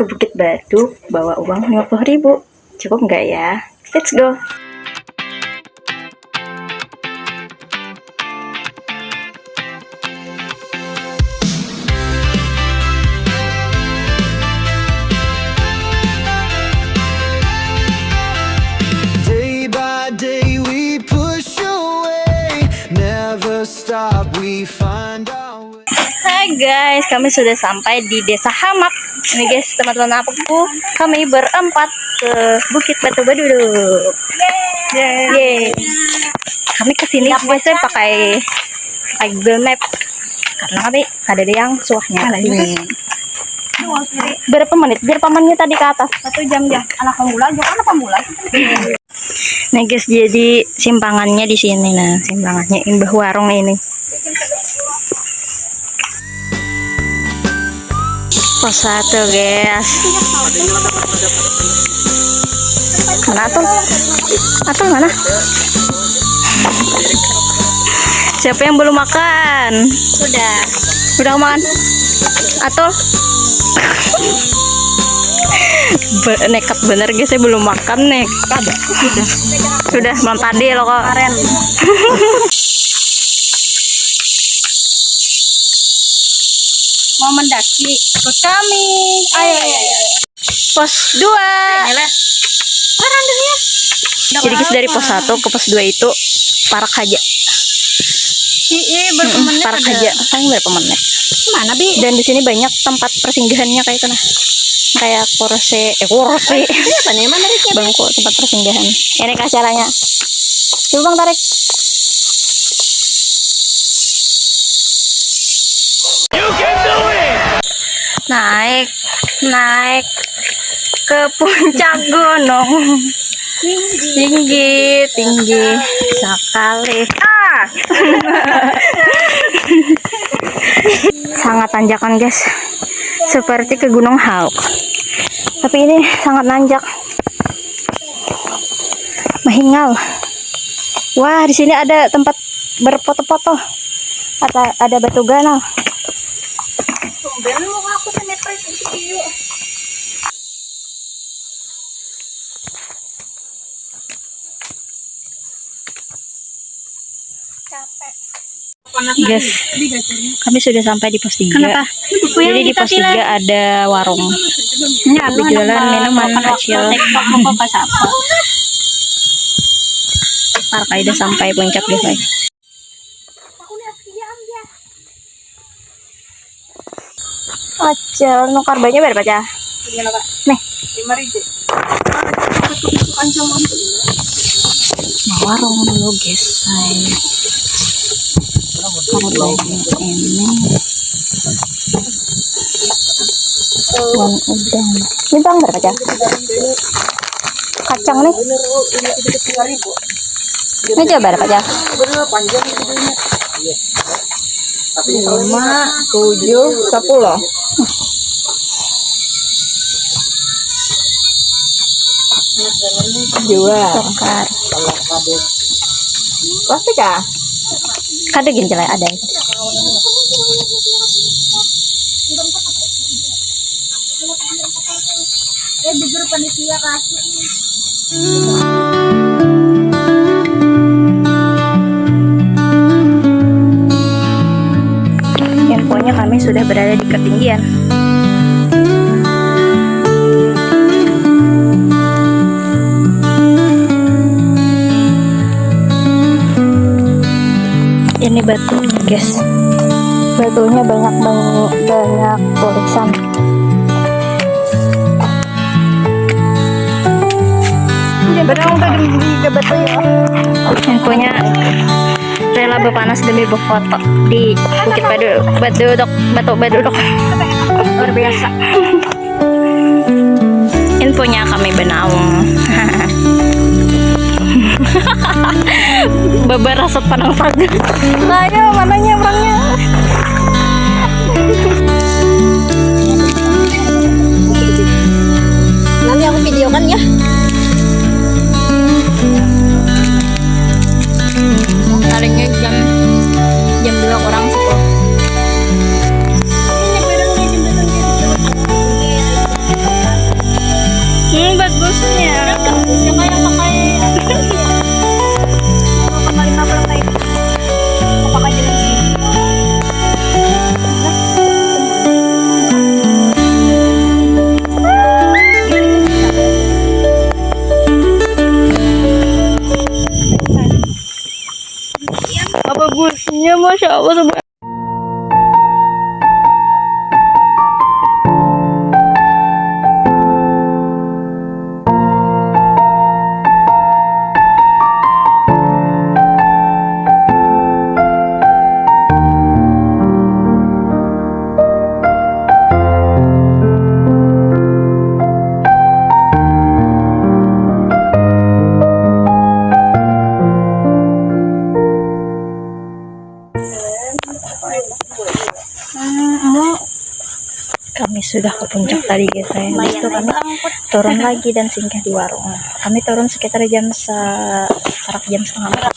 ke Bukit Batu bawa uang 50.000. Cukup nggak ya? Let's go. Day by day we push away, never stop, we find our way. Hai guys, kami sudah sampai di Desa Hamak. Ini guys, teman-teman aku, kami berempat ke Bukit Batu Baduduk. Yeay. Kami kesini biasanya pakai Google Map karena kami ada yang suahnya sini. Berapa menit? Berapa menit tadi ke atas? 1 jam ya. Anak pemula, jangan anak pemula. Nah guys, jadi simpangannya di sini. Nah, simpangannya Imbah Warung ini. Pos 1 guys. Mana tuh? Atul mana? Siapa yang belum makan? Udah makan? Atul? Nekat bener guys, saya belum makan nih. Sudah malam tadi loh kok. Keren. Mau mendaki ikut kami. Ayo. Pos 2. Jadi guys, dari pos 1 ke pos 2 itu Parak Haja. Berapa menit Parak ada? Haja. Paling berapa menit? Mana Bi? Dan di sini banyak tempat persinggahannya kayak itu nah. Kayak kursi. Apa nih? Mana Rik? Bangku tempat persinggahan. Ini kah caranya? Coba Bang tarik. Naik ke puncak gunung. Tinggi sekali. Sangat tanjakan guys, seperti ke Gunung Hauk, tapi ini sangat nanjak. Mahingal. Wah, di sini ada tempat berfoto-foto. Ada batu ganal. Tumben muka aku sinetron video. Capek. Guys, kami sudah sampai di pos 3. Kenapa? Jadi di pos 3 ada warung. Jualan minuman kecil. Parkai udah sampai puncak guys. Aja, nukar banyak berapa aja? Nih, 5.000. warung dulu guys. Kalau ini Wan udang. Ini bang berapa aja? Kacang nih. Ini coba berapa aja? 5, 7, 10. Tongkar. Pasti kah? Kada gini jelek ada. Bubur panitia kasih. Infonya kami sudah berada di ketinggian. Ini batu guys, batunya banyak tulisan. Berang tadi ke batu ya. Infonya rela berpanas demi berfoto di Bukit Baduduk. Luar biasa. Infonya kami benaung. Beberapa panang pagi. Ayo, mananya orangnya? Nanti aku videokan ya. Taringnya jam 2 kurang 10. Masya Allah semua. Kami sudah ke puncak tadi guys. Habis itu kami turun lagi dan singgah di warung. Kami turun sekitar jam jam setengah 4.